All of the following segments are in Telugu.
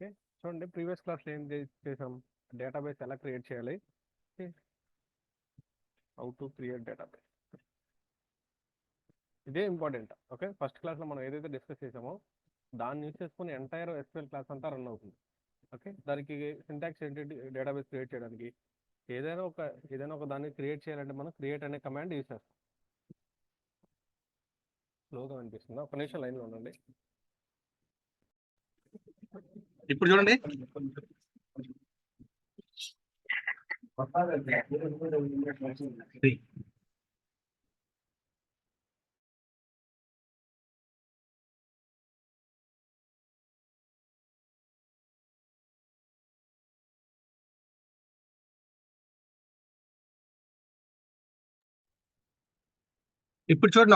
ఓకే, చూడండి ప్రీవియస్ క్లాస్లో ఏం చేసాం, డేటాబేస్ ఎలా క్రియేట్ చేయాలి, హౌ టు క్రియేట్ డేటాబేస్. ఇదే ఇంపార్టెంట్. ఓకే, ఫస్ట్ క్లాస్లో మనం ఏదైతే డిస్కస్ చేసామో దాన్ని యూస్ చేసుకుని ఎంటైర్ ఎస్క్యూఎల్ క్లాస్ అంతా రన్ అవుతుంది. ఓకే, దానికి సింటాక్స్ ఏంటి, డేటాబేస్ క్రియేట్ చేయడానికి ఏదైనా ఒక దాన్ని క్రియేట్ చేయాలంటే మనం క్రియేట్ అనే కమాండ్ యూస్ చేస్తాం. స్లోగా అనిపిస్తుందా? ఒక నిమిషం లైన్లో ఉండండి. ఇప్పుడు చూడండి,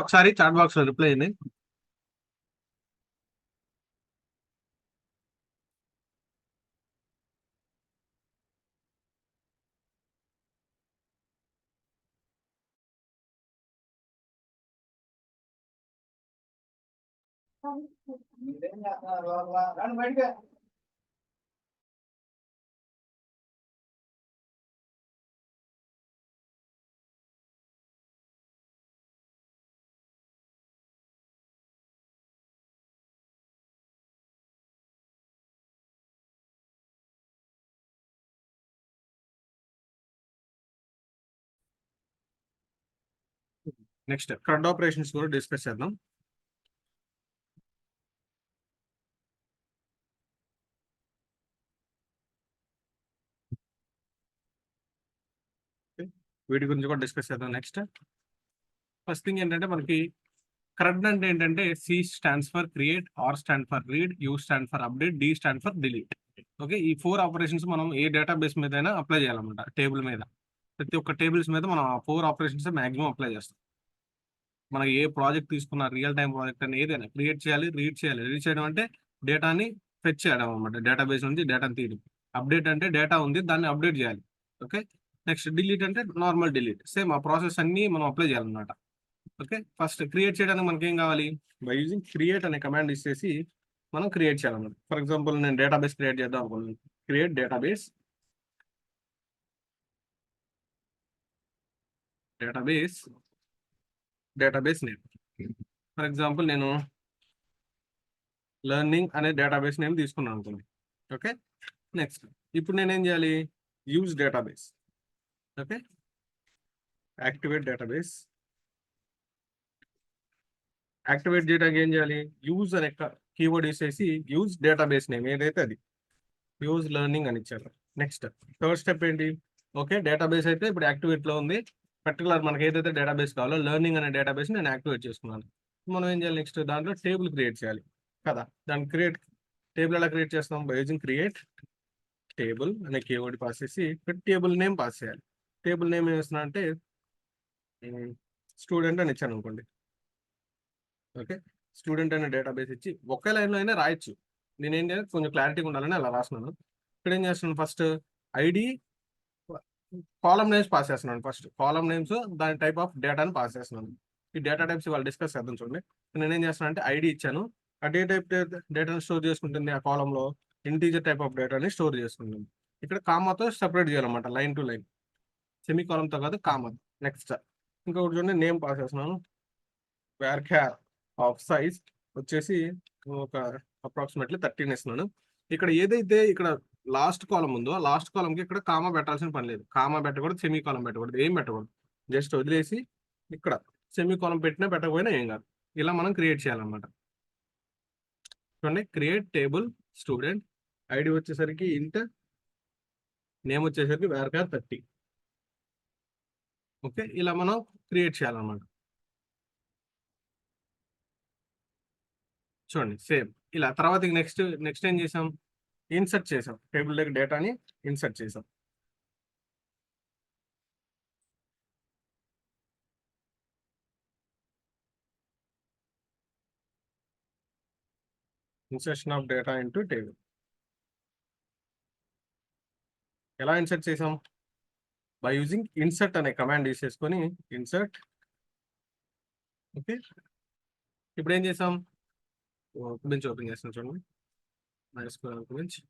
ఒకసారి చాట్ బాక్స్ లో రిప్లై అయింది. నెక్స్ట్ క్రడ్ ఆపరేషన్స్ కూడా డిస్కస్ చేద్దాం. వీటి గురించి కూడా డిస్కస్ చేద్దాం. నెక్స్ట్ ఫస్ట్ థింగ్ ఏంటంటే మనకి క్రడ్ అంటే ఏంటంటే C stands for create, R stand for read, U stand for update, D stand for delete. Okay, ఈ 4 ఆపరేషన్స్ మనం ఏ డేటాబేస్ మీద అయినా అప్లై చేయాలన్నమాట. టేబుల్ మీద, ప్రతి ఒక్క టేబుల్స్ మీద మనం ఆ 4 ఆపరేషన్స్ మాక్సిమం అప్లై చేస్తాం. మనకి ఏ ప్రాజెక్ట్ తీసుకున్న, రియల్ టైం ప్రాజెక్ట్ అని ఏదైనా క్రియేట్ చేయాలి, రీడ్ చేయాలి. రీడ్ చేయడం అంటే డేటాని ఫెచ్ చేయడం అనమాట, డేటాబేస్ నుంచి డేటాని తీయడం. అప్డేట్ అంటే డేటా ఉంది, దాన్ని అప్డేట్ చేయాలి. ఓకే, నెక్స్ట్ డిలీట్ అంటే నార్మల్ డిలీట్. సేమ్ ఆ ప్రాసెస్ అన్ని మనం అప్లై చేయాలన్నమాట. ఓకే, ఫస్ట్ క్రియేట్ చేయడానికి మనకి ఏం కావాలి, బై యూజింగ్ క్రియేట్ అనే కమాండ్ ఇచ్చేసి మనం క్రియేట్ చేయాలన్నమాట. ఫర్ ఎగ్జాంపుల్ నేను డేటాబేస్ క్రియేట్ చేద్దాం అనుకున్నాను. Create database name. For example నేను లెర్నింగ్ అనే డేటాబేస్ నేమ్ తీసుకున్నాను అనుకోండి. ఓకే, నెక్స్ట్ ఇప్పుడు నేనేం చేయాలి, use database. Okay, activate database. Activate చేయడానికి ఏం చేయాలి, యూజ్ అనే కీవర్డ్ వేసేసి యూజ్ డేటాబేస్ నేమ్ ఏదైతే అది యూజ్ లెర్నింగ్ అని ఇచ్చారు. నెక్స్ట్ థర్డ్ స్టెప్ ఏంటి, ఓకే డేటాబేస్ అయితే ఇప్పుడు యాక్టివేట్లో ఉంది. పర్టికులర్ మనకి ఏదైతే డేటాబేస్ కావాలో లెర్నింగ్ అనే డేటాబేస్ నేను యాక్టివేట్ చేసుకున్నాను. మనం ఏం చేయాలి, నెక్స్ట్ దాంట్లో టేబుల్ క్రియేట్ చేయాలి కదా. దాన్ని టేబుల్ ఎలా క్రియేట్ చేస్తాం, బై యూజింగ్ క్రియేట్ టేబుల్ అనే కీవర్డ్ పాస్ చేసి టేబుల్ నేమ్ పాస్ చేయాలి. టేబుల్ నేమ్ ఏం చేస్తున్నా అంటే స్టూడెంట్ అని ఇచ్చాను అనుకోండి. ఓకే, స్టూడెంట్ అనే డేటాబేస్ ఇచ్చి ఒకే లైన్లో అయినా రాయొచ్చు. నేనేం చేయాలి, కొంచెం క్లారిటీగా ఉండాలని అలా రాస్తున్నాను. ఇక్కడ ఏం చేస్తున్నాను, first ID column names pass చేస్తున్నాను. ఫస్ట్ కాలమ్ నేమ్స్ దాని టైప్ ఆఫ్ డేటాని పాస్ చేస్తున్నాను. ఈ డేటా టైప్స్ వాళ్ళు డిస్కస్ చేద్దాం. చూడండి, నేనేం చేస్తున్నాను అంటే ఐడి ఇచ్చాను. ఆ టైప్ డేటాను స్టోర్ చేసుకుంటుంది. ఆ కాలంలో ఇంటీజర్ టైప్ ఆఫ్ డేటాని స్టోర్ చేసుకుంటుంది. ఇక్కడ కామాతో సెపరేట్ చేయాలన్నమాట, లైన్ టు లైన్, సెమీ కాలంతో కాదు, కామా. నెక్స్ట్ ఇంకొకటి చూడండి, నేమ్ పాస్ చేస్తున్నాను. వేర్క్యార్ ఆఫ్ సైజ్ వచ్చేసి ఒక అప్రాక్సిమేట్లీ 13 ఇస్తున్నాను. ఇక్కడ ఏదైతే ఇక్కడ లాస్ట్ కాలం ఉందో ఆ లాస్ట్ కాలంకి ఇక్కడ కామా పెట్టాల్సిన పని లేదు. కామా పెట్టకూడదు, సెమీ కాలం పెట్టకూడదు, ఏం పెట్టకూడదు. జస్ట్ వదిలేసి ఇక్కడ సెమీ కాలం పెట్టినా పెట్టకపోయినా ఏం కాదు. ఇలా మనం క్రియేట్ చేయాలన్నమాట. చూడండి, క్రియేట్ టేబుల్ స్టూడెంట్, ఐడి వచ్చేసరికి ఇంట్, నేమ్ వచ్చేసరికి వేర్క్యార్ 30. ఓకే, ఇలా మనం క్రియేట్ చేయాలన్నమాట. చూడండి సేమ్ ఇలా. తర్వాత నెక్స్ట్ ఏం చేసాం, ఇన్సర్ట్ చేసాం. టేబుల్ దగ్గర డేటాని ఇన్సర్ట్ చేసాం. Insertion of data into table. ఎలా ఇన్సర్ట్ చేసాం, బై యూజింగ్ ఇన్సర్ట్ అనే కమాండ్ యూస్ చేసుకొని ఇన్సర్ట్. ఓకే, ఇప్పుడు ఏం చేసాం, బెంచ్ ఓపెన్ చేస్తాం చూడండి. MySQL గురించి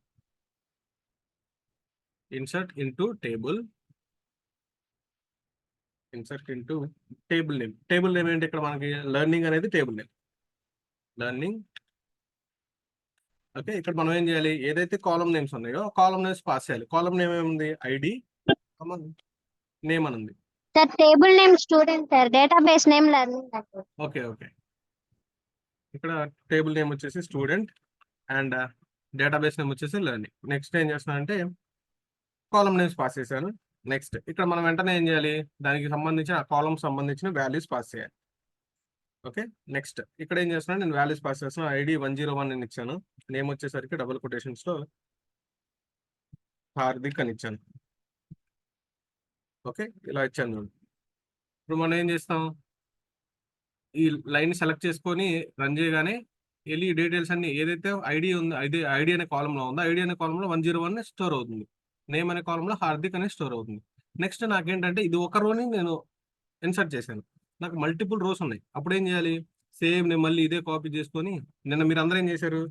insert into table name. Table name ఏంటి ఇక్కడ మనకి లెర్నింగ్ అనేది టేబుల్ నేమ్ లెర్నింగ్. ఓకే, ఇక్కడ మనం ఏం చేయాలి, ఏదైతే కాలమ్ నేమ్స్ ఉన్నాయో కాలమ్ నేమ్స్ పాస్ చేయాలి. కాలమ్ నేమ్ ఏముంది, ఐడి నేమ్ అని ఉంది. Sir table name student sir, database name learning sir. Okay okay, ఇక్కడ టేబుల్ నేమ్ వచ్చేసి స్టూడెంట్ అండ్ డేటాబేస్ నేమ్ వచ్చేసి లెర్నింగ్. నెక్స్ట్ ఏం చేస్తున్నా అంటే కాలమ్ నేమ్స్ పాస్ చేశాను. నెక్స్ట్ ఇక్కడ మనం వెంటనే ఏం చేయాలి, దానికి సంబంధించిన ఆ కాలమ్ సంబంధించిన వాల్యూస్ పాస్ చేయాలి. ఓకే, నెక్స్ట్ ఇక్కడ ఏం చేస్తున్నాను, నేను వాల్యూస్ పాస్ చేస్తున్నాను. ఐడి 101 నేను ఇచ్చాను. నేమ్ వచ్చేసరికి డబుల్ కొటేషన్స్లో హార్దిక్ అని ఇచ్చాను. ఓకే, ఇలా ఇచ్చాను చూడండి. ఇప్పుడు మనం ఏం చేస్తాం, ఈ లైన్ సెలెక్ట్ చేసుకొని రన్ చేయగానే వెళ్ళి డీటెయిల్స్ అన్ని ఏదైతే ఐడి ఉందో ఐడి అనే కాలంలో ఉందో ఐడి అనే కాలంలో 101 స్టోర్ అవుతుంది. నేమ్ అనే కాలంలో హార్దిక్ అనే స్టోర్ అవుతుంది. నెక్స్ట్ నాకేంటంటే ఇది ఒక రోని నేను ఇన్సర్ట్ చేశాను, నాకు మల్టిపుల్ రోస్ ఉన్నాయి. అప్పుడు ఏం చేయాలి, సేమ్ నేను మళ్ళీ ఇదే కాపీ చేసుకొని, నిన్న మీరు అందరూ ఏం చేశారు,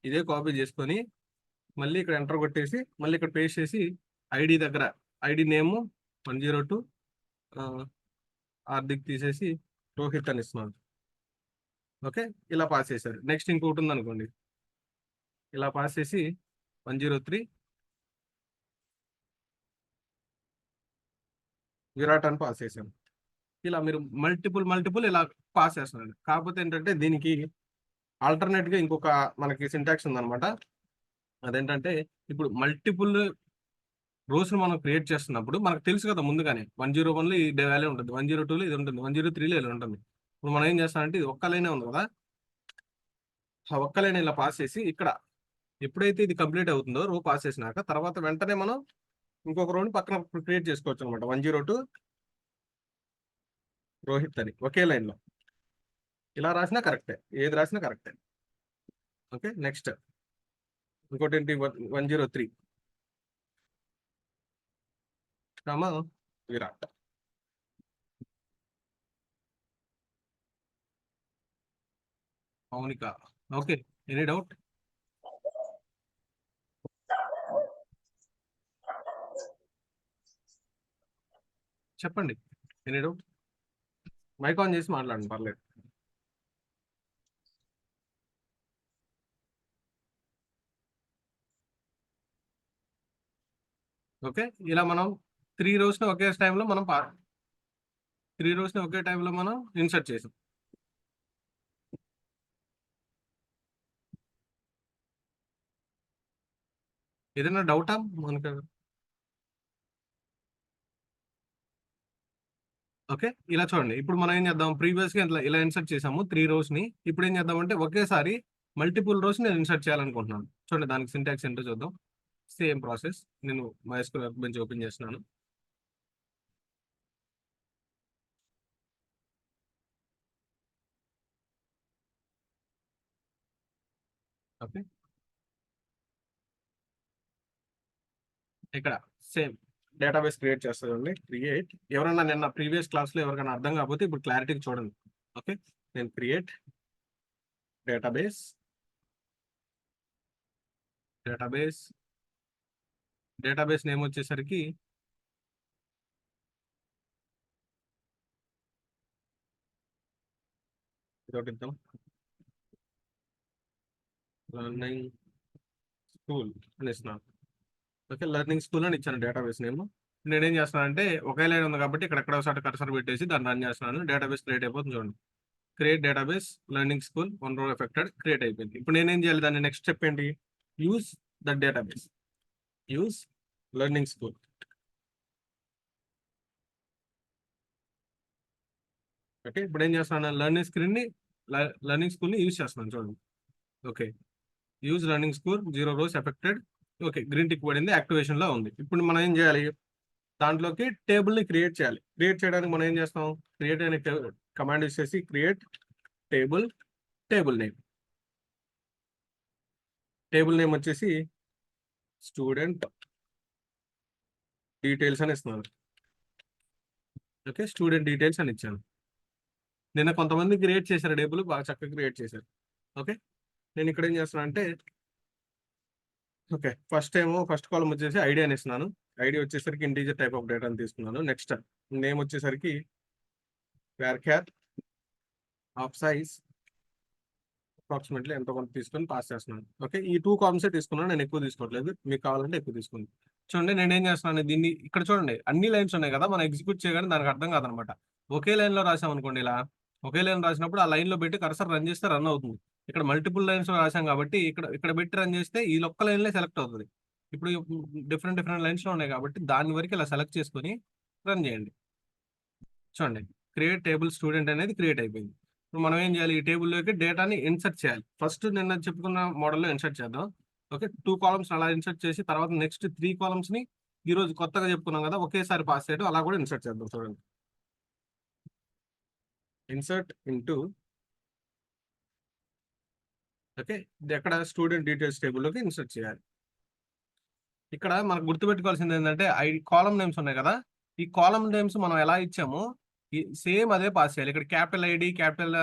ఇదే కాపీ చేసుకొని మళ్ళీ ఇక్కడ ఎంటర్ కొట్టేసి మళ్ళీ ఇక్కడ పేస్ట్ చేసి ఐడి దగ్గర ఐడి నేమ్ 102 హార్దిక్ తీసేసి రోహిత్ అని ఇస్తున్నాను. ఓకే, ఇలా పాస్ చేశారు. నెక్స్ట్ ఇంకోటి ఉంది అనుకోండి, ఇలా పాస్ చేసి 103 విరాట్ అని పాస్ చేశాను. ఇలా మీరు మల్టిపుల్ ఇలా పాస్ చేస్తున్నారు. కాకపోతే ఏంటంటే దీనికి ఆల్టర్నేట్గా ఇంకొక మనకి సింటాక్స్ ఉందన్నమాట. అదేంటంటే ఇప్పుడు మల్టిపుల్ రోస్ని మనం క్రియేట్ చేస్తున్నప్పుడు మనకు తెలుసు కదా ముందుగానే 101లో ఇది వాల్యూ ఉంటుంది, 102లో ఇది ఉంటుంది, 103లో ఇది ఉంటుంది. ఇప్పుడు మనం ఏం చేస్తామంటే ఇది ఒక్క లైనే ఉంది కదా, ఆ ఒక్క లైన్ ఇలా పాస్ చేసి ఇక్కడ ఎప్పుడైతే ఇది కంప్లీట్ అవుతుందో రో పాస్ చేసినాక తర్వాత వెంటనే మనం ఇంకొక రోని పక్కన క్రియేట్ చేసుకోవచ్చు అనమాట. 102 రోహిత్ అని ఒకే లైన్లో ఇలా రాసినా కరెక్టే, ఏది రాసినా కరెక్టే. ఓకే, నెక్స్ట్ ఇంకోటి ఏంటి, 103 Virat. Mounika. Okay, any doubt? చెప్పండి, ఎనీ డౌట్? మైక్ ఆన్ చేసి మాట్లాడండి, పర్లేదు. ఓకే, ఇలా మనం 3 రోస్ని ఒకే టైంలో మనం 3 రోస్ని ఒకే టైంలో మనం ఇన్సర్ట్ చేసాం. ఏదైనా డౌటా మనకు? ఓకే, ఇలా చూడండి. ఇప్పుడు మనం ఏం చేద్దాం, ప్రీవియస్గా ఇలా ఇన్సర్ట్ చేసాము 3 రోస్ని. ఇప్పుడు ఏం చేద్దామంటే ఒకేసారి మల్టిపుల్ రోస్ నేను ఇన్సర్ట్ చేయాలనుకుంటున్నాను. చూడండి, దానికి సింటాక్స్ ఏంటో చూద్దాం. Same process. నేను MySQL వర్క్ బెంచ్ ఓపెన్ చేస్తున్నాను. ఓకే, ఇక్కడ సేమ్ డేటాబేస్ క్రియేట్ చేస్తుందండి. క్రియేట్, ఎవరైనా నిన్న ప్రీవియస్ క్లాస్లో ఎవరికైనా అర్థం కాకపోతే ఇప్పుడు క్లారిటీగా చూడండి. ఓకే, నేను క్రియేట్ డేటాబేస్ నేమ్ వచ్చేసరికి ఇద్దాం, లెర్నింగ్ స్కూల్ అని ఇస్తున్నాను. ఓకే, లెర్నింగ్ స్కూల్ అని ఇచ్చాను డేటాబేస్ నేమ్. నేనేం చేస్తున్నాను అంటే ఒకే లైన్ ఉంది కాబట్టి ఇక్కడ ఒకసారి కర్సర్ పెట్టేసి దాన్ని రన్ చేస్తున్నాను. డేటాబేస్ క్రియేట్ అయిపోతుంది చూడండి. Create database learning school 1 row affected create అయిపోయింది. ఇప్పుడు నేనేం చేయాలి, దాన్ని నెక్స్ట్ స్టెప్ ఏంటి, use the database, use learning school. Okay, ఇప్పుడు ఏం చేస్తున్నాను, లెర్నింగ్ స్కూల్ని యూజ్ చేస్తున్నాను చూడండి. Okay, use learning school 0 rows affected. Okay, green tick పడింది, యాక్టివేషన్లో ఉంది. ఇప్పుడు మనం ఏం చేయాలి, దాంట్లోకి టేబుల్ని క్రియేట్ చేయాలి. క్రియేట్ చేయడానికి మనం ఏం చేస్తాం, క్రియేట్ అనే కమాండ్ యూస్ చేసి క్రియేట్ టేబుల్ నేమ్ వచ్చేసి స్టూడెంట్ డీటెయిల్స్ అని ఇస్తున్నాను. ఓకే, స్టూడెంట్ డీటెయిల్స్ అని ఇచ్చాను. నిన్న కొంతమంది క్రియేట్ చేశారు టేబుల్, బాగా చక్కగా క్రియేట్ చేశారు. ఓకే, నేను ఇక్కడ ఏం చేస్తున్నా అంటే ఓకే, ఫస్ట్ కాలం వచ్చేసి ఐడి అని ఇస్తున్నాను. ఐడి వచ్చేసరికి ఇంటీజర్ టైప్ ఆఫ్ డేటా అని తీసుకున్నాను. నెక్స్ట్ నేమ్ వచ్చేసరికి varchar ఆఫ్ సైజ్ అప్రాక్సిమేట్లీ ఎంతో కొంత తీసుకొని పాస్ చేస్తున్నాను. ఓకే, ఈ 2 కాలమ్సే తీసుకున్నాను, నేను ఎక్కువ తీసుకోవట్లేదు. మీకు కావాలంటే ఎక్కువ తీసుకోండి. చూడండి నేను ఏం చేస్తున్నాను, దీన్ని ఇక్కడ చూడండి అన్ని లైన్స్ ఉన్నాయి కదా, మనం ఎగ్జిక్యూట్ చేయగానే దానికి అర్థం కాదనమాట. ఒకే లైన్ లో రాసాం అనుకోండి, ఇలా ఒకే లైన్ రాసినప్పుడు ఆ లైన్ లో పెట్టి కర్సర్ రన్ చేస్తే రన్ అవుతుంది. ఇక్కడ మల్టిపుల్ లైన్స్ లో రాసాం కాబట్టి ఇక్కడ పెట్టి రన్ చేస్తే ఈ ఒక్క లైన్ లో సెలెక్ట్ అవుతుంది. ఇప్పుడు డిఫరెంట్ లైన్స్ లో ఉన్నాయి కాబట్టి దాని వరకు ఇలా సెలెక్ట్ చేసుకొని రన్ చేయండి. చూడండి క్రియేట్ టేబుల్ స్టూడెంట్ అనేది క్రియేట్ అయిపోయింది. ఇప్పుడు మనం ఏం చేయాలి, ఈ టేబుల్లోకి డేటాని ఇన్సర్ట్ చేయాలి. ఫస్ట్ నిన్న చెప్పుకున్న మోడల్లో ఇన్సర్ట్ చేద్దాం. ఓకే, 2 కాలమ్స్ అలా ఇన్సర్ట్ చేసి తర్వాత నెక్స్ట్ 3 కాలమ్స్ ని ఈ రోజు కొత్తగా చెప్పుకున్నాం కదా ఒకేసారి పాస్ చేయడం, అలా కూడా ఇన్సర్ట్ చేద్దాం. చూడండి, ఇన్సర్ట్ ఇంటూ, ఓకే, ఇది ఎక్కడ స్టూడెంట్ డీటెయిల్స్ టేబుల్లోకి ఇన్సర్ట్ చేయాలి. ఇక్కడ మనకు గుర్తుపెట్టుకోవాల్సింది ఏంటంటే కాలమ్ నేమ్స్ ఉన్నాయి కదా, ఈ కాలమ్ నేమ్స్ మనం ఎలా ఇచ్చామో సేమ్ అదే పాస్ చేయాలి. ఇక్కడ క్యాపిటల్ ఐడి క్యాపిటల్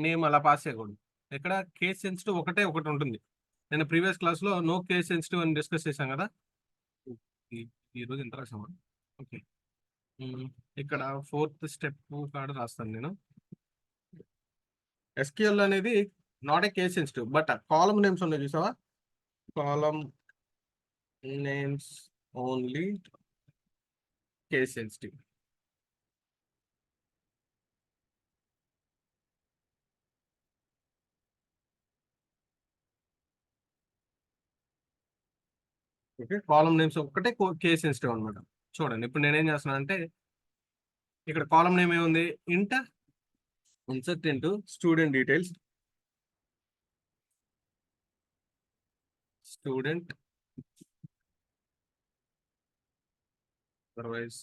నేమ్ అలా పాస్ చేయకూడదు. ఇక్కడ కేస్ సెన్సిటివ్ ఒకటి ఉంటుంది. నేను ప్రీవియస్ క్లాస్ లో నో కేస్ సెన్సిటివ్ అని డిస్కస్ చేశాను కదా, ఈ రోజు ఎంత రాసామా. ఓకే, ఇక్కడ 4th స్టెప్ కాడ రాస్తాను నేను. ఎస్క్యూఎల్ అనేది not a case sensitive, but column names ఉన్నాయి చూసావా, column names only case sensitive. Okay, column names ఒక్కటే కేస్ సెన్సిటివ్ అనమాట. చూడండి ఇప్పుడు నేనేం చేస్తున్నాను అంటే ఇక్కడ కాలమ్ నేమ్ ఏముంది, insert into student details, student otherwise.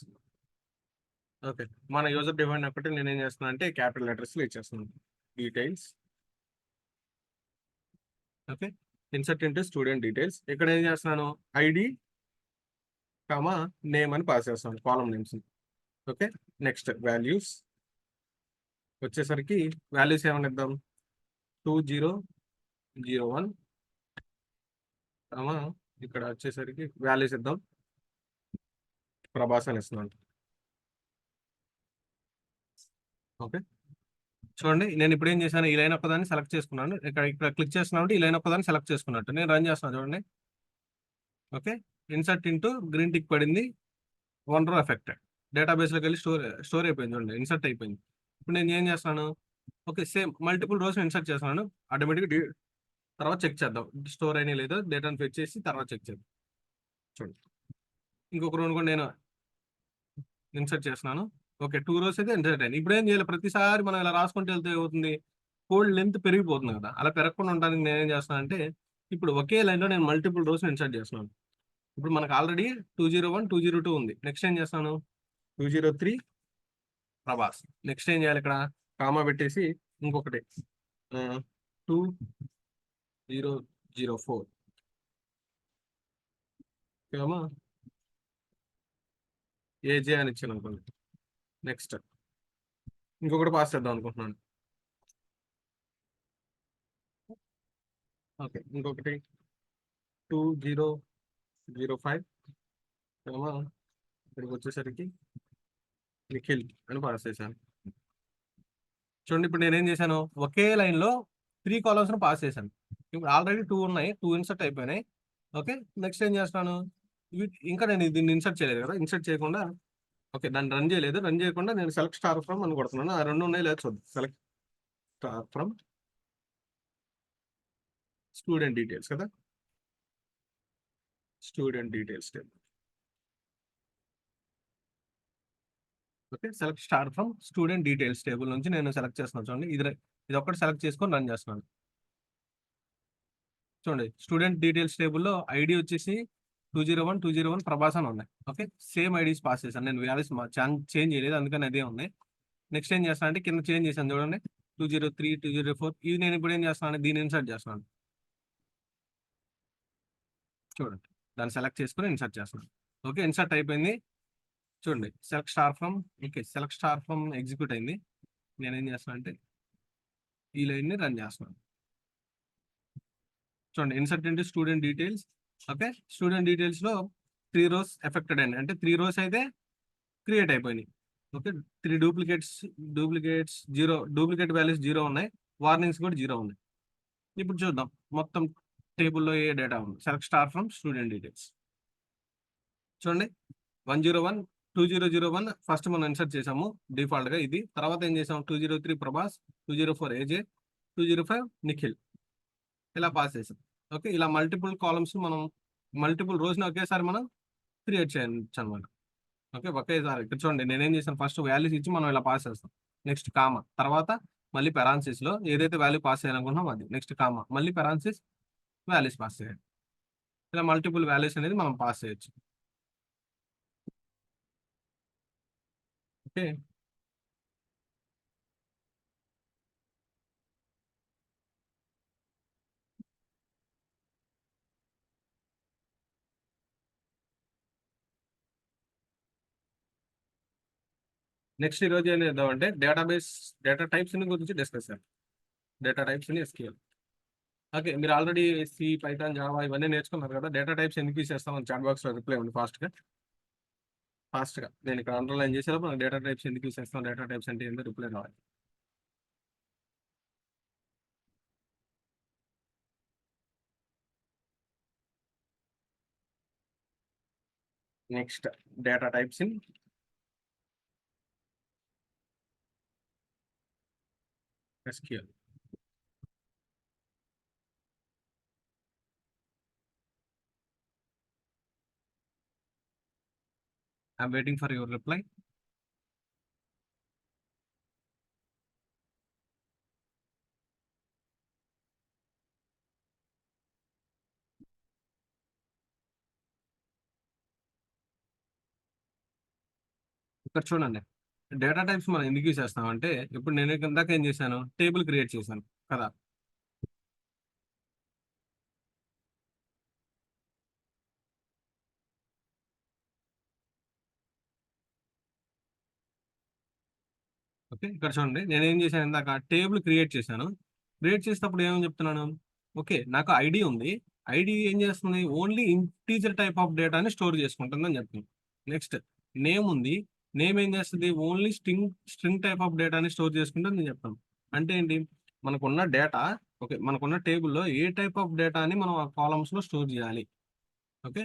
Okay, మన యూజర్ డిఫైన్ ఒకటి నేనేం చేస్తున్నాను అంటే క్యాపిటల్ లెటర్స్ లో ఇచ్చేస్తున్నాను details. Okay, insert into student details, ఇక్కడ ఏం చేస్తున్నాను ఐడి కామా నేమ్ అని పాస్ చేస్తాను column names. Okay, next values వచ్చేసరికి వాల్యూస్ ఏమని ఇద్దాం, 2001 కామా ఇక్కడ వచ్చేసరికి వాల్యూస్ ఇద్దాం ప్రభాస్ అని ఇస్తున్నాను. ఓకే, చూడండి నేను ఇప్పుడు ఏం చేశాను, ఈ లైన్ ఒక్కదాన్ని సెలెక్ట్ చేసుకున్నాను. ఇక్కడ క్లిక్ చేస్తున్నాను, ఈ లైన్ ఒక్కదాన్ని సెలెక్ట్ చేసుకున్నట్టు నేను రన్ చేస్తున్నాను. చూడండి, okay, insert into green tick పడింది, 1 రో ఎఫెక్టెడ్, డేటాబేస్లోకి వెళ్ళి స్టోర్ అయిపోయింది. చూడండి ఇన్సర్ట్ అయిపోయింది. ఇప్పుడు నేను ఏం చేస్తాను, okay same multiple rows insert చేస్తున్నాను. ఆటోమేటిక్గా తర్వాత చెక్ చేద్దాం స్టోర్ అయినా లేదో, డేటాను ఫెచ్ చేసి తర్వాత చెక్ చేద్దాం. చూడండి ఇంకొక రోని కూడా నేను ఇన్సర్ట్ చేస్తున్నాను. ఓకే, 2 రోస్ అయితే ఇన్సర్ట్ అయ్యింది. ఇప్పుడు ఏం చేయాలి, ప్రతిసారి మనం ఇలా రాసుకుంటూ వెళ్తే ఏమవుతుంది, కోడ్ లెంత్ పెరిగిపోతుంది కదా, అలా పెరగకుండా ఉండడానికి నేను ఏం చేస్తున్నాను అంటే ఇప్పుడు ఒకే లైన్లో నేను మల్టిపుల్ రోస్ ఇన్సర్ట్ చేస్తున్నాను. ఇప్పుడు మనకు ఆల్రెడీ 201 202 ఉంది. నెక్స్ట్ ఏం చేస్తాను 203 ప్రభాస్. నెక్స్ట్ ఏం చేయాలి, ఇక్కడ కామా పెట్టేసి ఇంకొకటి 2004 కామా ఏజే అని ఇచ్చాను అనుకోండి. నెక్స్ట్ ఇంకొకటి పాస్ చేద్దాం అనుకుంటున్నాను. ఓకే, ఇంకొకటి 2005 కామా ఇక్కడికి వచ్చేసరికి నిఖిల్ అని పాస్ చేశాను. చూడండి ఇప్పుడు నేనేం చేశాను, ఒకే లైన్లో 3 కాలమ్స్ను పాస్ చేశాను. ఇప్పుడు ఆల్రెడీ 2 ఉన్నాయి, 2 ఇన్సర్ట్ అయిపోయినాయి. ఓకే, నెక్స్ట్ ఏం చేస్తాను, ఇంకా నేను దీన్ని ఇన్సర్ట్ చేయలేదు కదా, ఇన్సర్ట్ చేయకుండా ఓకే దాన్ని రన్ చేయలేదు, రన్ చేయకుండా నేను సెలెక్ట్ స్టార్ ఫ్రమ్ అని కొడుతున్నాను. ఆ 2 ఉన్నాయి లేదు చూద్దాం. Select star from student details కదా, student details table. Okay, select star from student details table నుంచి నేను సెలెక్ట్ చేస్తున్నాను. చూడండి ఇది ఒక్కటి సెలెక్ట్ చేసుకొని రన్ చేస్తున్నాను. చూడండి స్టూడెంట్ డీటెయిల్స్ టేబుల్లో ఐడి వచ్చేసి 201 201 ప్రభాస్ అని ఉన్నాయి. ఓకే, సేమ్ ఐడీస్ పాస్ చేశాను నేను, వాల్యూస్ చేంజ్ చేయలేదు, అందుకని అదే ఉన్నాయి. నెక్స్ట్ ఏం చేస్తాను అంటే కింద చేంజ్ చేశాను. చూడండి 203 204 ఇది నేను ఇప్పుడు ఏం చేస్తాను, దీన్ని ఇన్సర్ట్ చేస్తున్నాను. చూడండి దాన్ని సెలెక్ట్ చేసుకుని ఇన్సర్ట్ చేస్తున్నాను. ఓకే, ఇన్సర్ట్ అయిపోయింది. చూడండి select star from, okay select star from execute అయింది. నేనేం చేస్తున్నాను అంటే ఈ లైన్ని రన్ చేస్తున్నాను. చూడండి insert into student details okay, student డీటెయిల్స్లో 3 rows ఎఫెక్టెడ్ అండి, అంటే 3 rows అయితే క్రియేట్ అయిపోయినాయి. ఓకే, 3 డూప్లికేట్స్ 0, డూప్లికేట్ వాల్యూస్ 0 ఉన్నాయి, వార్నింగ్స్ కూడా 0 ఉన్నాయి. ఇప్పుడు చూద్దాం మొత్తం టేబుల్లో ఏ డేటా ఉంది. Select star from student details. చూడండి 101 2001 ఫస్ట్ మనం ఇన్సర్ట్ చేసాము డిఫాల్ట్ గా ఇది. తర్వాత ఏం చేసాము 203 ప్రభాస్, 204 ఏజే, 205 నిఖిల్, ఇలా పాస్ చేసాం. ఓకే, ఇలా మల్టిపుల్ కాలమ్స్ మనం మల్టిపుల్ రోజున ఒకేసారి మనం క్రియేట్ చేయొచ్చు అనమాట. ఓకే, ఒకేసారి ఇక్కడ చూడండి నేనేం చేశాను, ఫస్ట్ వాల్యూస్ ఇచ్చి మనం ఇలా పాస్ చేస్తాం. నెక్స్ట్ కామా, తర్వాత మళ్ళీ పెరాన్సిస్ లో ఏదైతే వాల్యూ పాస్ చేయాలనుకుంటున్నాం అది, నెక్స్ట్ కామా, మళ్ళీ పెరాన్సిస్, వాల్యూస్ పాస్ చేయాలి. ఇలా మల్టిపుల్ వాల్యూస్ అనేది మనం పాస్ చేయొచ్చు. ఓకే, నెక్స్ట్ ఈ రోజు ఏం చేద్దాం అంటే డేటా టైప్స్ గురించి డిస్కస్ చేద్దాం. Data types in SQL. Okay, మీరు ఆల్రెడీ సి, పైథాన్, జావా ఇవన్నీ నేర్చుకున్నారు కదా. డేటా టైప్స్ ఎందుకు యూస్ చేస్తామని చాట్ బాక్స్ లో రిప్లై ఉంది ఫాస్ట్గా నేను ఇక్కడ అండర్లైన్ చేసేటప్పుడు నాకు డేటా టైప్స్ ఎందుకు యూస్ చేస్తాం, డేటా టైప్స్ అంటే ఏంటో రిప్లై రావాలి. Next data types in SQL. I'm waiting for your reply. ఇక్కడ చూడండి డేటా టైప్స్ మనం ఎందుకు యూస్ చేస్తాం అంటే, ఇప్పుడు నేను ఇందాక ఏం చేశాను, టేబుల్ క్రియేట్ చేశాను కదా. ఓకే, ఇక్కడ చూడండి నేను ఏం చేశాను, ఇందాక టేబుల్ క్రియేట్ చేశాను. క్రియేట్ చేసేటప్పుడు ఏమని చెప్తున్నాను, ఓకే నాకు ఐడి ఉంది, ఐడి ఏం చేస్తుంది, ఓన్లీ ఇంటీజర్ టైప్ ఆఫ్ డేటాని స్టోర్ చేసుకుంటుంది అని చెప్తుంది. నెక్స్ట్ నేమ్ ఉంది, నేమ్ ఏం చేస్తుంది, ఓన్లీ స్ట్రింగ్ టైప్ ఆఫ్ డేటాని స్టోర్ చేసుకుంటుంది నేను చెప్తాను. అంటే ఏంటి, మనకున్న డేటా, ఓకే మనకున్న టేబుల్లో ఏ టైప్ ఆఫ్ డేటాని మనం ఆ కాలమ్స్ లో స్టోర్ చేయాలి. ఓకే,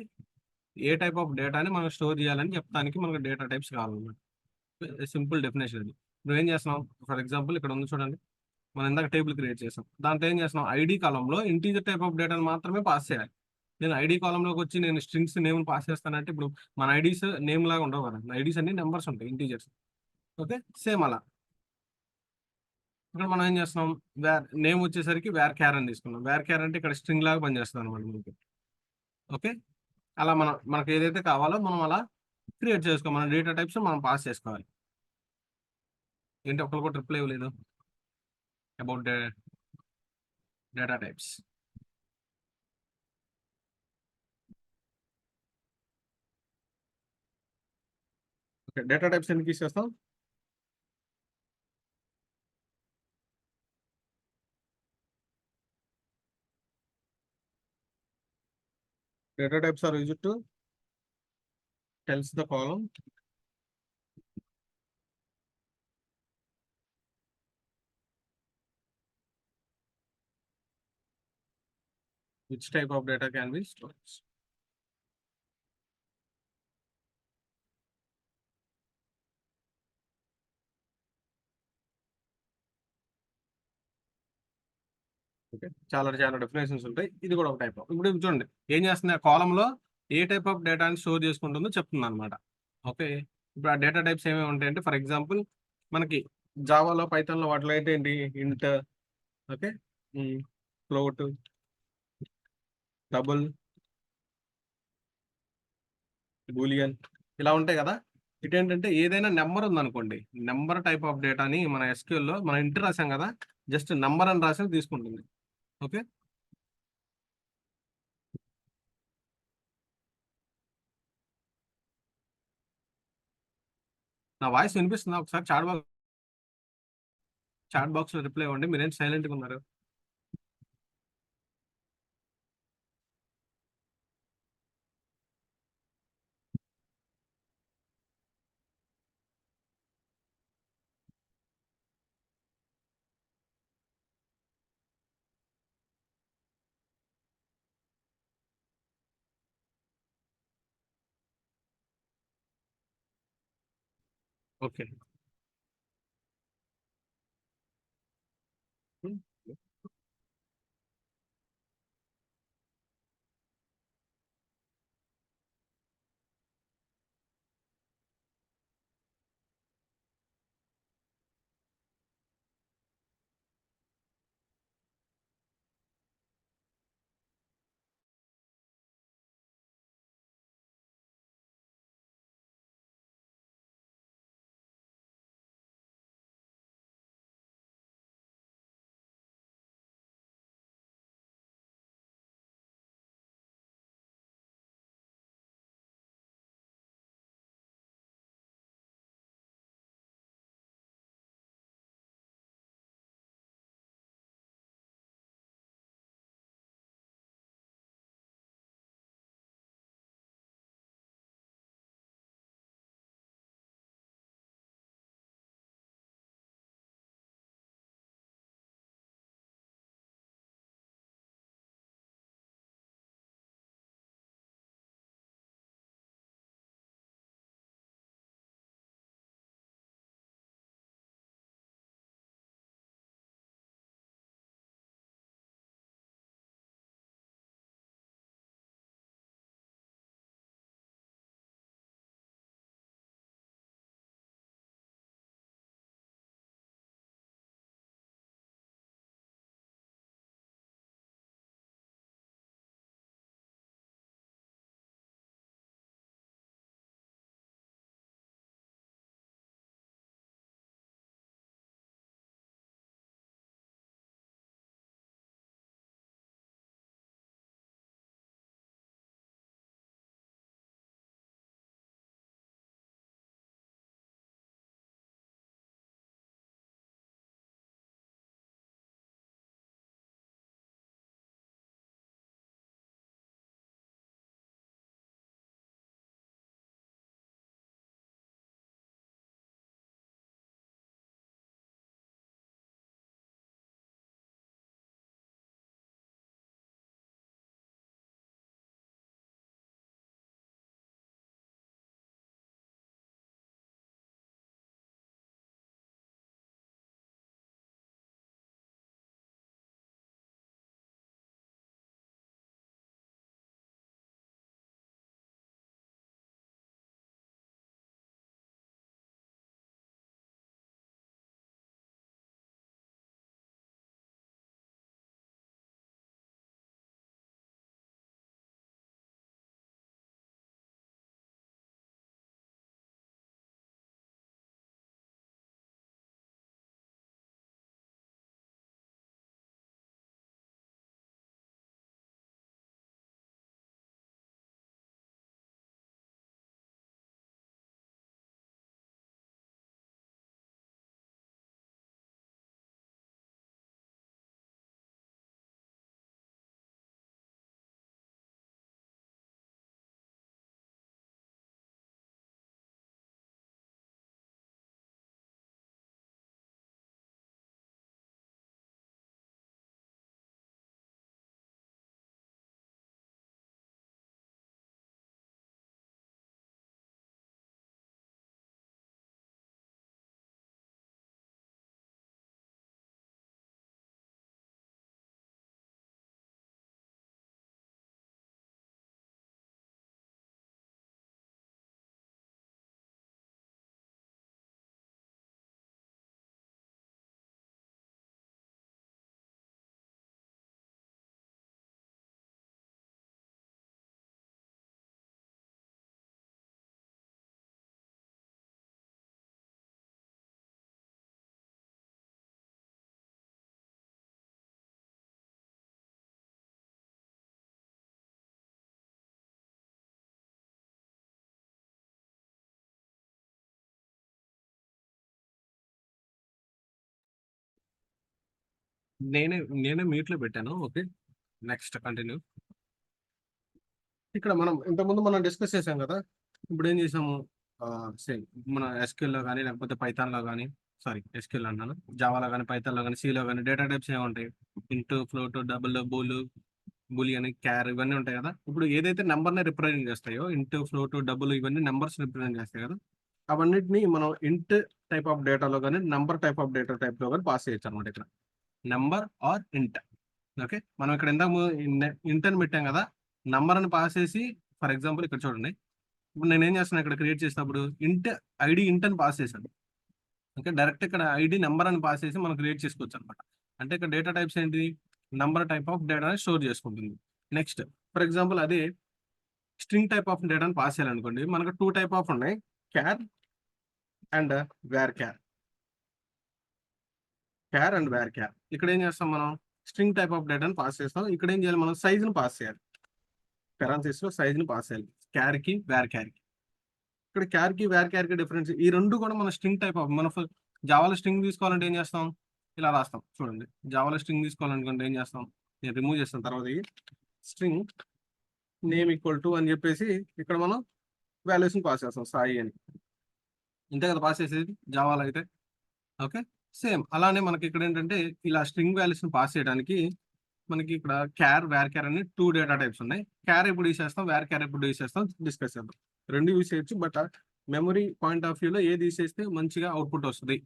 ఏ టైప్ ఆఫ్ డేటాని మనం స్టోర్ చేయాలని చెప్పడానికి మనకు డేటా టైప్స్ కావాలన్నమాట. సింపుల్ డెఫినేషన్ అది. నువ్వేం చేస్తున్నావు, ఫర్ ఎగ్జాంపుల్ ఇక్కడ ఉంది చూడండి, మనం ఇందాక టేబుల్ క్రియేట్ చేసాం, దాంట్లో ఏం చేస్తున్నాం, ఐడి కాలంలో ఇంటీజర్ టైప్ ఆఫ్ డేటాను మాత్రమే పాస్ చేయాలి. నేను ఐడి కాలంలోకి వచ్చి నేను స్ట్రింగ్స్ నేమ్ పాస్ చేస్తానంటే, ఇప్పుడు మన ఐడీస్ నేమ్ లాగా ఉండవు కదా, ఐడీస్ అన్ని నెంబర్స్ ఉంటాయి, ఇంటీజర్స్. ఓకే, సేమ్ అలా ఇక్కడ మనం ఏం చేస్తున్నాం, నేమ్ వచ్చేసరికి వేర్ క్యార్ అని తీసుకున్నాం. వేర్ క్యార్ అంటే ఇక్కడ స్ట్రింగ్ లాగా పనిచేస్తుంది అనమాట మనకి. ఓకే, అలా మనకు ఏదైతే కావాలో మనం అలా క్రియేట్ చేసుకోవాలి, మన డేటా టైప్స్ మనం పాస్ చేసుకోవాలి. ఏంటి ఒకరు కూడా రిప్లై ఇవ్వలేదు about data types. Okay, data types ఎందుకు ఇచ్చేస్తాం, data types are used to tells the column which type of data can be stored. Okay, చాలా చాలా డెఫినేషన్స్ ఉంటాయి, ఇది కూడా ఒక టైప్. ఇప్పుడు చూడండి ఏం చేస్తుంది, ఆ కాలంలో ఏ టైప్ ఆఫ్ డేటాని స్టోర్ చేసుకుంటుందో చెప్తుంది అనమాట. ఓకే, ఇప్పుడు ఆ డేటా టైప్స్ ఏమేమి ఉంటాయంటే, ఫర్ ఎగ్జాంపుల్ మనకి జావాలో, పైథాన్లో వాటిలో అయితే ఏంటి, ఇంట్, ఓకే, ఫ్లోట్, డబుల్, బూలియన్, ఇలా ఉంటాయి కదా. ఇటేంటంటే ఏదైనా నెంబర్ ఉందనుకోండి, నెంబర్ టైప్ ఆఫ్ డేటాని మన SQL లో మనం ఇంటర్ రాసాం కదా, జస్ట్ నెంబర్ అని రాసి తీసుకుంటుంది. ఓకే, నా వాయిస్ వినిపిస్తుందా, ఒకసారి చాట్ బాక్స్ లో రిప్లై ఇవ్వండి, మీరేం సైలెంట్గా ఉన్నారు. ఓకే. నేనే నేనే మ్యూట్లో పెట్టాను. ఓకే. Next continue. ఇక్కడ మనం డిస్కస్ చేసాం కదా. ఇప్పుడు ఏం చేసాము, సేమ్ మన ఎస్క్యూఎల్లో కానీ లేకపోతే పైథాన్లో కానీ, సారీ ఎస్క్యూఎల్ అన్నాను, జావాలో కానీ పైథాన్లో కానీ సీలో కానీ డేటా టైప్స్ ఏముంటాయి, ఇంటూ ఫ్లోట్ డబుల్ బూలియన్ క్యార్ ఇవన్నీ ఉంటాయి కదా. ఇప్పుడు ఏదైతే నెంబర్ని రిప్రజెంట్ చేస్తాయో ఇంటూ ఫ్లోట్ డబుల్ ఇవన్నీ నెంబర్స్ రిప్రజెంట్ చేస్తాయి కదా. అవన్నిటిని మనం ఇంట్ టైప్ ఆఫ్ డేటాలో కానీ నంబర్ టైప్ ఆఫ్ డేటా టైప్లో కానీ పాస్ చేయొచ్చు అనమాట. ఇక్కడ నెంబర్ ఆర్ ఇంట్. ఓకే, మనం ఇక్కడ ఇందాక ఇంట్ అని పెట్టాం కదా, నంబర్ అని పాస్ చేసి ఫర్ ఎగ్జాంపుల్ ఇక్కడ చూడండి, ఇప్పుడు నేను ఏం చేస్తున్నాను ఇక్కడ క్రియేట్ చేసినప్పుడు ఇంట్ ఐడి ఇంట్ అని పాస్ చేశాను. ఓకే, డైరెక్ట్ ఇక్కడ ఐడి నెంబర్ అని పాస్ చేసి మనం క్రియేట్ చేసుకోవచ్చు అనమాట. అంటే ఇక్కడ డేటా టైప్స్ ఏంటి, నంబర్ టైప్ ఆఫ్ డేటాని స్టోర్ చేసుకుంటుంది. నెక్స్ట్ ఫర్ ఎగ్జాంపుల్ అదే స్ట్రింగ్ టైప్ ఆఫ్ డేటాని పాస్ చేయాలనుకోండి, మనకు 2 టైప్ ఆఫ్ ఉన్నాయి, char and varchar. Char and varchar. ఇక్కడ ఏం చేస్తాం, మనం స్ట్రింగ్ టైప్ ఆఫ్ డేటాని పాస్ చేస్తాం. ఇక్కడ ఏం చేయాలి, మనం సైజును పాస్ చేయాలి, పెరాన్సిస్ లో సైజుని పాస్ చేయాలి క్యార్ కి వేర్ క్యార్ కి. ఇక్కడ క్యార్ కి వేర్ క్యార్ కి డిఫరెన్స్, ఈ రెండు కూడా మన స్ట్రింగ్ టైప్ ఆఫ్, మన జావాలో స్ట్రింగ్ తీసుకోవాలంటే ఏం చేస్తాం, ఇలా రాస్తాం చూడండి. జావాలో స్ట్రింగ్ తీసుకోవాలనుకుంటే ఏం చేస్తాం, నేను రిమూవ్ చేస్తాను తర్వాత, ఈ స్ట్రింగ్ నేమ్ ఈక్వల్ టు అని చెప్పేసి ఇక్కడ మనం వాల్యూస్ ని పాస్ చేస్తాం, సాయి అని. ఇంతే కదా పాస్ చేసేది జావాలో అయితే. ఓకే, సేమ్ అలానే మనకి ఇక్కడ ఏంటంటే ఇలా స్ట్రింగ్ వాల్యూస్ ని పాస్ చేయడానికి మనకి ఇక్కడ క్యార్ వేర్ క్యార్ అని 2 డేటా టైప్స్ ఉన్నాయి. క్యార్ ఎప్పుడు యూస్ చేస్తాం, వేర్ క్యార్ ఎప్పుడు యూస్ చేస్తాం డిస్కస్ చేద్దాం. రెండు యూస్ చేయొచ్చు, బట్ మెమరీ పాయింట్ ఆఫ్ వ్యూలో ఏది యూస్ చేస్తే మంచిగా అవుట్పుట్ వస్తుంది,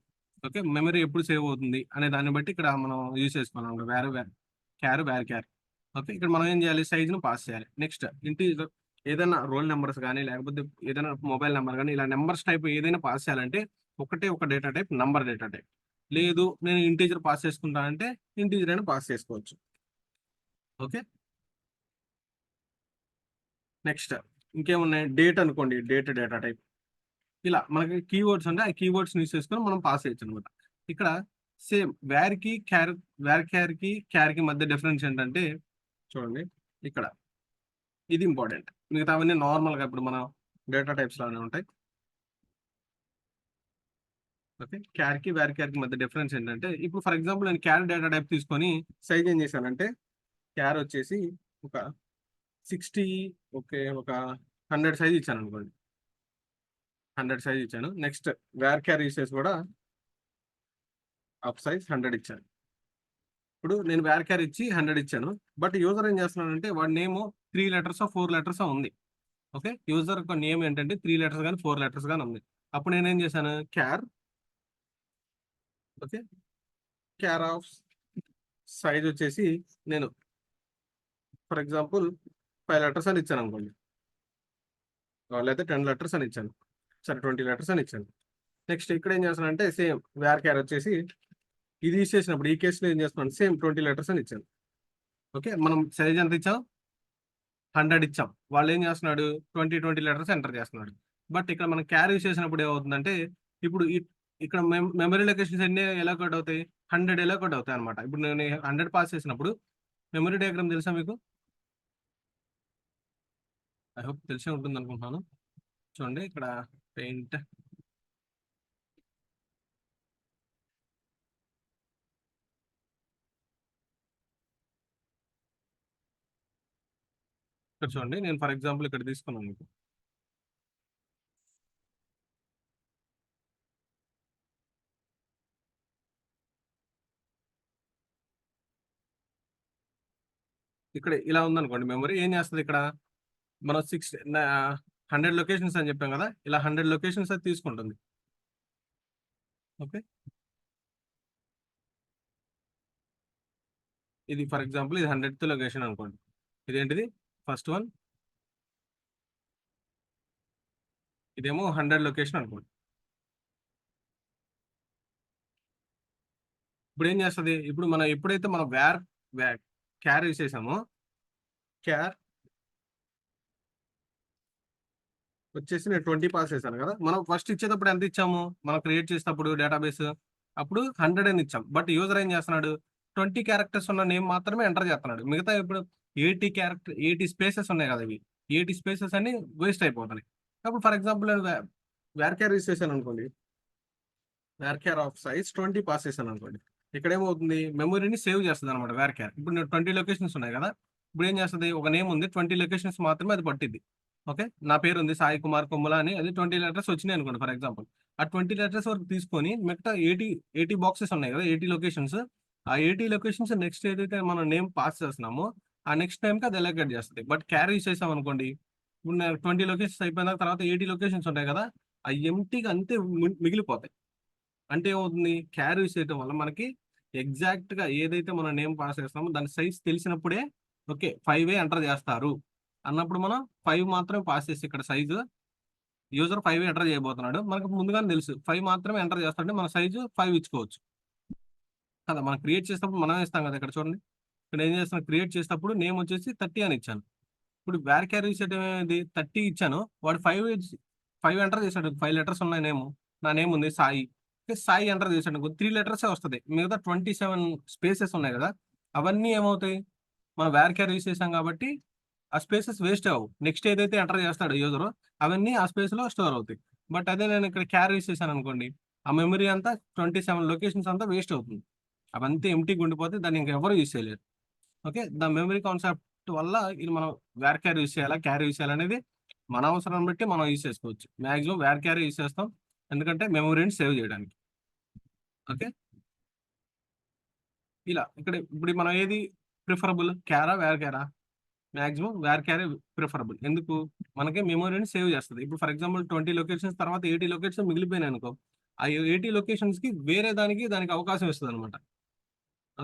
ఓకే, మెమరీ ఎప్పుడు సేవ్ అవుతుంది అనే దాన్ని బట్టి ఇక్కడ మనం యూస్ చేసుకోవాలి క్యార్ వేర్ క్యార్. ఓకే, ఇక్కడ మనం ఏం చేయాలి, సైజ్ను పాస్ చేయాలి. నెక్స్ట్ ఇంటీజర్ ఏదైనా రోల్ నెంబర్స్ కానీ లేకపోతే ఏదైనా మొబైల్ నెంబర్ కానీ ఇలా నెంబర్స్ టైప్ ఏదైనా పాస్ చేయాలంటే ఒకటే ఒక data type number data type. లేదు నేను ఇంటీజర్ పాస్ చేసుకుంటానంటే ఇంటీజర్ అయినా పాస్ చేసుకోవచ్చు. ఓకే, నెక్స్ట్ ఇంకేమున్నాయి, డేట్ అనుకోండి, డేట్ డేటా టైప్. ఇలా మనకి కీవర్డ్స్ అంటే ఆ కీవర్డ్స్ యూస్ చేసుకొని మనం పాస్ చేయొచ్చు అనమాట. ఇక్కడ సేమ్ వేర్ క్యార్ కి మధ్య డిఫరెన్స్ ఏంటంటే చూడండి, ఇక్కడ ఇది ఇంపార్టెంట్, మిగతావన్నీ నార్మల్గా ఇప్పుడు మన డేటా టైప్స్ లానే ఉంటాయి. ఓకే, క్యార్ కి వేర్ క్యార్ కి మధ్య డిఫరెన్స్ ఏంటంటే, ఇప్పుడు ఫర్ ఎగ్జాంపుల్ నేను క్యార్ డేటా టైప్ తీసుకొని సైజ్ ఏం చేశానంటే, క్యార్ వచ్చేసి ఒక 60, ఓకే, ఒక 100 సైజ్ ఇచ్చాను అనుకోండి, 100 సైజ్ ఇచ్చాను. నెక్స్ట్ వేర్ క్యార్ యూసేజ్ కూడా అప్ సైజ్ 100 ఇచ్చాను. ఇప్పుడు నేను వేర్ క్యార్ ఇచ్చి 100 ఇచ్చాను, బట్ యూజర్ ఏం చేస్తున్నాడంటే వాడి నేమ్ 3 లెటర్స్ 4 లెటర్స్ ఉంది. ఓకే, యూజర్ యొక్క నేమ్ ఏంటంటే 3 లెటర్స్ కానీ 4 లెటర్స్ కానీ ఉంది. అప్పుడు నేను ఏం చేశాను, క్యార్, ఓకే, క్యార్ ఆఫ్ సైజ్ వచ్చేసి నేను ఫర్ ఎగ్జాంపుల్ 5 లెటర్స్ అని ఇచ్చాను అనుకోండి, లేకపోతే 10 లెటర్స్ అని ఇచ్చాను, సరే 20 లెటర్స్ అని ఇచ్చాను. నెక్స్ట్ ఇక్కడ ఏం చేస్తానంటే సేమ్ వేర్ క్యార్ వచ్చేసి ఇది యూస్ చేసినప్పుడు ఈ కేసులో ఏం చేస్తున్నాను, సేమ్ 20 లెటర్స్ అని ఇచ్చాను. ఓకే, మనం సైజ్ ఎంత ఇచ్చాం, 100 ఇచ్చాం, వాళ్ళు ఏం చేస్తున్నాడు 20 లెటర్స్ ఎంటర్ చేస్తున్నాడు. బట్ ఇక్కడ మనం క్యార్ యూస్ చేసినప్పుడు ఏమవుతుందంటే, ఇప్పుడు ఇక్కడ మెమరీ లొకేషన్స్ ఎన్ని ఎలా కోడ్ అవుతాయి, 100 ఎలా కోడ్ అవుతాయి అనమాట. ఇప్పుడు నేను 100 పాస్ చేసినప్పుడు మెమరీ డయాగ్రామ్ తెలుసా మీకు, ఐ హోప్ తెలిసే ఉంటుంది అనుకుంటున్నాను. చూడండి ఇక్కడ పెయింట్, ఇక్కడ చూడండి, నేను ఫర్ ఎగ్జాంపుల్ ఇక్కడ తీసుకున్నాను మీకు, ఇక్కడ ఇలా ఉందనుకోండి మెమరీ. ఏం చేస్తుంది ఇక్కడ మనం 100 లొకేషన్స్ అని చెప్పాం కదా, ఇలా 100 లొకేషన్స్ అది తీసుకుంటుంది. ఓకే, ఇది ఫర్ ఎగ్జాంపుల్ ఇది 100th లొకేషన్ అనుకోండి, ఇదేంటిది ఫస్ట్ వన్, ఇదేమో 100 లొకేషన్ అనుకోండి. ఇప్పుడు ఏం చేస్తుంది, ఇప్పుడు మనం ఎప్పుడైతే మనం క్యార్ యూస్ చేసామో, క్యార్ వచ్చేసి నేను 20 పాస్ చేశాను కదా, మనం ఫస్ట్ ఇచ్చేటప్పుడు ఎంత ఇచ్చాము, మనం క్రియేట్ చేసేటప్పుడు డేటాబేస్ అప్పుడు 100 అని ఇచ్చాం. బట్ యూజర్ ఏం చేస్తున్నాడు, 20 క్యారెక్టర్స్ ఉన్న నేమ్ మాత్రమే ఎంటర్ చేస్తున్నాడు. మిగతా ఇప్పుడు 80 స్పేసెస్ ఉన్నాయి కదా, ఇవి 80 స్పేసెస్ అన్ని వేస్ట్ అయిపోతున్నాయి. అప్పుడు ఫర్ ఎగ్జాంపుల్ నేను వేర్ క్యార్ యూస్ చేశాను అనుకోండి, varchar of size 20 pass చేశాను అనుకోండి, ఇక్కడ ఏమవుతుంది మెమరీని సేవ్ చేస్తుంది అనమాట వేర్ క్యార్. ఇప్పుడు నేను 20 లొకేషన్స్ ఉన్నాయి కదా, ఇప్పుడు ఏం చేస్తుంది, ఒక నేమ్ ఉంది 20 లొకేషన్స్ మాత్రమే అది పట్టింది. ఓకే, నా పేరు ఉంది సాయి కుమార్ కొమ్ముల అని, అది 20 లెటర్స్ వచ్చినాయి అనుకోండి ఫర్ ఎగ్జాంపుల్. ఆ 20 లెటర్స్ వరకు తీసుకొని మిగతా 80 బాక్సెస్ ఉన్నాయి కదా, 80 లొకేషన్స్, ఆ 80 లొకేషన్స్ నెక్స్ట్ ఏదైతే మనం నేమ్ పాస్ చేస్తున్నామో ఆ నెక్స్ట్ టైంకి అది ఎలకేట్ చేస్తుంది. బట్ క్యారీ చేసాం అనుకోండి, ఇప్పుడు 20 లొకేషన్స్ అయిపోయిన తర్వాత 80 లొకేషన్స్ ఉంటాయి కదా, ఆ ఎంటీగా అంతే మిగిలిపోతాయి. అంటే ఏమవుతుంది, క్యారీ యూస్ చేయడం వల్ల మనకి ఎగ్జాక్ట్ గా ఏదైతే మనం నేమ్ పాస్ చేస్తామో దాని సైజ్ తెలిసినప్పుడే ఓకే 5 ఎంటర్ చేస్తారు అన్నప్పుడు మనం 5 మాత్రమే పాస్ చేసి ఇక్కడ సైజు యూజర్ 5 ఎంటర్ చేయబోతున్నాడు, మనకు ముందుగానే తెలుసు 5 మాత్రమే ఎంటర్ చేస్తాడంటే మన సైజు 5 ఇచ్చుకోవచ్చు కదా. మనం క్రియేట్ చేసినప్పుడు మనం ఇస్తాం కదా. ఇక్కడ చూడండి, ఇక్కడ ఏం చేస్తాను, క్రియేట్ చేసినప్పుడు నేమ్ వచ్చేసి 30 అని ఇచ్చాను. ఇప్పుడు వేర్ క్యారీ చేయడం ఏమైంది, 30 ఇచ్చాను, వాడు 5 ఎంటర్ చేశాడు. 5 లెటర్స్ ఉన్నాయి నేమ్, నా నేమ్ ఉంది సాయి. సాయి ఎంటర్ చేశాడు, 3 లెటర్సే వస్తుంది, మిగతా 27 స్పేసెస్ ఉన్నాయి కదా, అవన్నీ ఏమవుతాయి, మనం వేర్ క్యారీ యూస్ చేసాం కాబట్టి ఆ స్పేసెస్ వేస్ట్ అవ్వవు. నెక్స్ట్ ఏదైతే ఎంటర్ చేస్తాడో యూజర్ అవన్నీ ఆ స్పేస్ లో స్టోర్ అవుతాయి. బట్ అదే నేను ఇక్కడ క్యారీ యూస్ చేశాను అనుకోండి, ఆ మెమరీ అంతా 27 లొకేషన్స్ అంతా వేస్ట్ అవుతుంది, అవంతా ఎంటీగా ఉండిపోతే దాన్ని ఇంకెవరు యూస్ చేయలేరు. ఓకే, ద మెమరీ కాన్సెప్ట్ వల్ల ఇది మనం వేర్ క్యారీ యూస్ చేయాలా క్యారీ యూస్ చేయాలనేది మన అవసరాన్ని బట్టి మనం యూస్ చేసుకోవచ్చు. మాక్సిమం వేర్ క్యారీ యూస్ చేస్తాం, ఎందుకంటే మెమరీని సేవ్ చేయడానికి. ఓకే, ఇలా ఇప్పుడు మనం ఏది ప్రిఫరబుల్, క్యారా వేర్ క్యారా? Maximum varchar preferable. ఎందుకు, మనకి మెమరీని సేవ్ చేస్తుంది. ఇప్పుడు ఫర్ ఎగ్జాంపుల్ 20 లొకేషన్స్ తర్వాత 80 లొకేషన్స్ మిగిలిపోయినాయి అనుకో, ఆ 80 లొకేషన్స్ కి వేరే దానికి అవకాశం ఇస్తుంది అనమాట.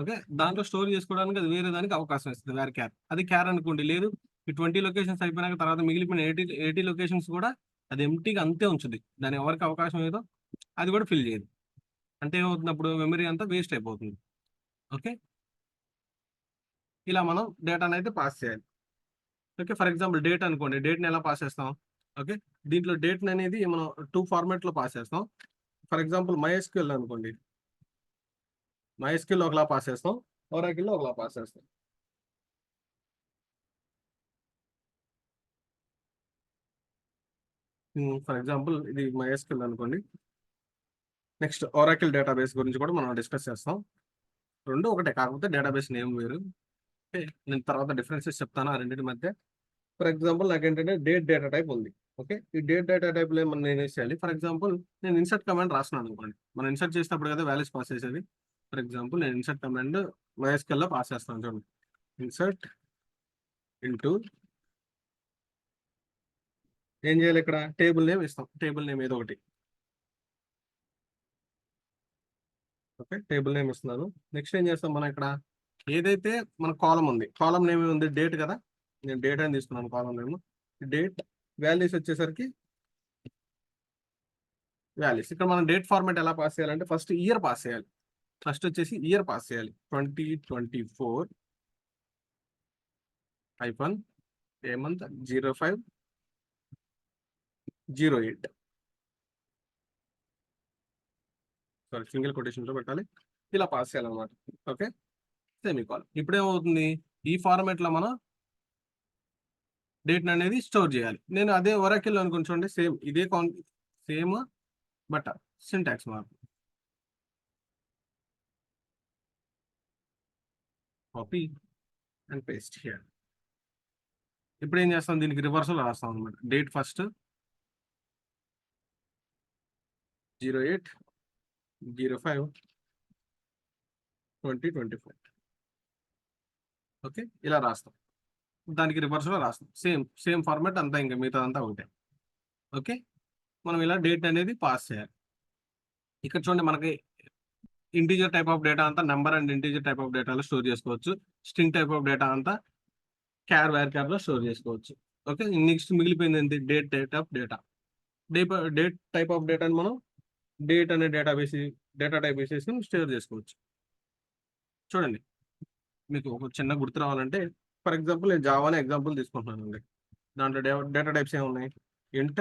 ఓకే, దాంట్లో స్టోర్ చేసుకోవడానికి అది వేరే దానికి అవకాశం ఇస్తుంది వేర్ క్యార్. అది క్యార్ అనుకోండి, లేదు ఈ 20 లొకేషన్స్ అయిపోయినాక తర్వాత మిగిలిపోయిన 80 లొకేషన్స్ కూడా అది ఎంటీగా అంతే ఉంచుది, దాని ఎవరికి అవకాశం ఏదో అది కూడా ఫిల్ చేయదు. అంటే ఏమవుతుంది, అప్పుడు మెమరీ అంతా వేస్ట్ అయిపోతుంది. ఓకే, ఇలా మనం డేటాను అయితే పాస్ చేయాలి. ఓకే, ఫర్ ఎగ్జాంపుల్ డేట్ అనుకోండి, డేట్ని ఎలా పాస్ చేస్తాం? ఓకే, దీంట్లో డేట్ అనేది మనం 2 ఫార్మాట్ లో పాస్ చేస్తాం. ఫర్ ఎగ్జాంపుల్ MySQL అనుకోండి, MySQL ఒకలా పాస్ చేస్తాం, Oracle లో ఒకలా పాస్ చేస్తాం. ఫర్ ఎగ్జాంపుల్ ఇది MySQL అనుకోండి. నెక్స్ట్ Oracle డేటాబేస్ గురించి కూడా మనం డిస్కస్ చేస్తాం. రెండు ఒకటే, కాకపోతే డేటాబేస్ నేమ్ వేరు. ఓకే, నేను తర్వాత డిఫరెన్సెస్ చెప్తాను ఆ రెండింటి మధ్య. ఫర్ ఎగ్జాంపుల్ నాకు ఏంటంటే డేట్ డేటా టైప్ ఉంది. ఓకే, ఈ డేట్ డేటా టైప్లో ఏమన్నా నేను చేయాలి. ఫర్ ఎగ్జాంపుల్ నేను ఇన్సర్ట్ కమాండ్ రాస్తున్నాను అనుకోండి, మనం ఇన్సర్ట్ చేసినప్పుడు కదా వాల్యూస్ పాస్ చేసేది. ఫర్ ఎగ్జాంపుల్ నేను ఇన్సర్ట్ కమాండ్ MySQL లో పాస్ చేస్తాను చూడండి, ఇన్సర్ట్ ఇంటూ ఏం చేయాలి, ఇక్కడ టేబుల్ నేమ్ ఇస్తాం, టేబుల్ నేమ్ ఏదో ఒకటి. ఓకే, టేబుల్ నేమ్ ఇస్తున్నాను. నెక్స్ట్ ఏం చేస్తాం, మనం ఇక్కడ ఏదైతే మన కాలం ఉంది, కాలం నేమ్ ఉంది డేట్ కదా, నేను డేట్ అని తీసుకున్నాను కాలం నేమ్. డేట్ వాల్యూస్ వచ్చేసరికి వాల్యూస్. ఇక్కడ మనం డేట్ ఫార్మాట్ ఎలా పాస్ చేయాలంటే ఫస్ట్ ఇయర్ పాస్ చేయాలి. ఫస్ట్ వచ్చేసి ఇయర్ పాస్ చేయాలి, 2024 ఏ మంత్ 05/08. సారీ, సింగిల్ కొటేషన్ లో పెట్టాలి, ఇలా పాస్ చేయాలన్నమాట. Okay, semicolon. ఇప్పుడు ఏమవుతుంది, ఈ ఫార్మాట్ లో మనం డేట్ అనేది స్టోర్ చేయాలి. నేను అదే ఒరాకిల్ అనుకుని చూడండి, సేమ్ ఇదే సేమ్ బట్ సింటాక్స్ మార్పు. Copy and paste here. ఇప్పుడు ఏం చేస్తాం, దీనికి రివర్సల్ రాస్తాం అనమాట. Date first 08/05/2024. ఓకే, ఇలా రాస్తాం, దానికి రివర్స్లో రాస్తాం. సేమ్ ఫార్మాట్ అంతా, ఇంకా మిగతా అంతా ఒకటే. ఓకే, మనం ఇలా డేట్ అనేది పాస్ చేయాలి. ఇక్కడ చూడండి, మనకి ఇంటీజర్ టైప్ ఆఫ్ డేటా అంతా number and integer type of డేటాలో స్టోర్ చేసుకోవచ్చు. స్ట్రింగ్ టైప్ ఆఫ్ డేటా అంతా వేర్ క్యార్లో స్టోర్ చేసుకోవచ్చు. ఓకే, నెక్స్ట్ మిగిలిపోయింది ఏంటి, డేట్ టైప్ ఆఫ్ డేటాని మనం డేట్ అనే డేటా టైప్ వేసేసి స్టోర్ చేసుకోవచ్చు. చూడండి, మీకు ఒక చిన్న గుర్తు రావాలంటే ఫర్ ఎగ్జాంపుల్ నేను జావా అనే ఎగ్జాంపుల్ తీసుకుంటున్నాను అండి. దాంట్లో డేటా టైప్స్ ఏమున్నాయి, ఇంట్,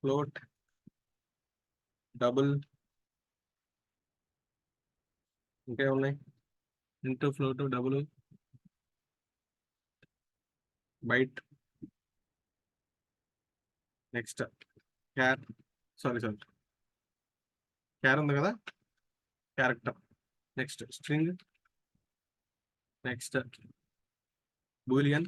ఫ్లోట్, డబుల్, ఇంకేమున్నాయి, ఇంట్, ఫ్లోట్, డబుల్, బైట్, నెక్స్ట్ క్యార్ ఉంది కదా, character, next string, next Boolean,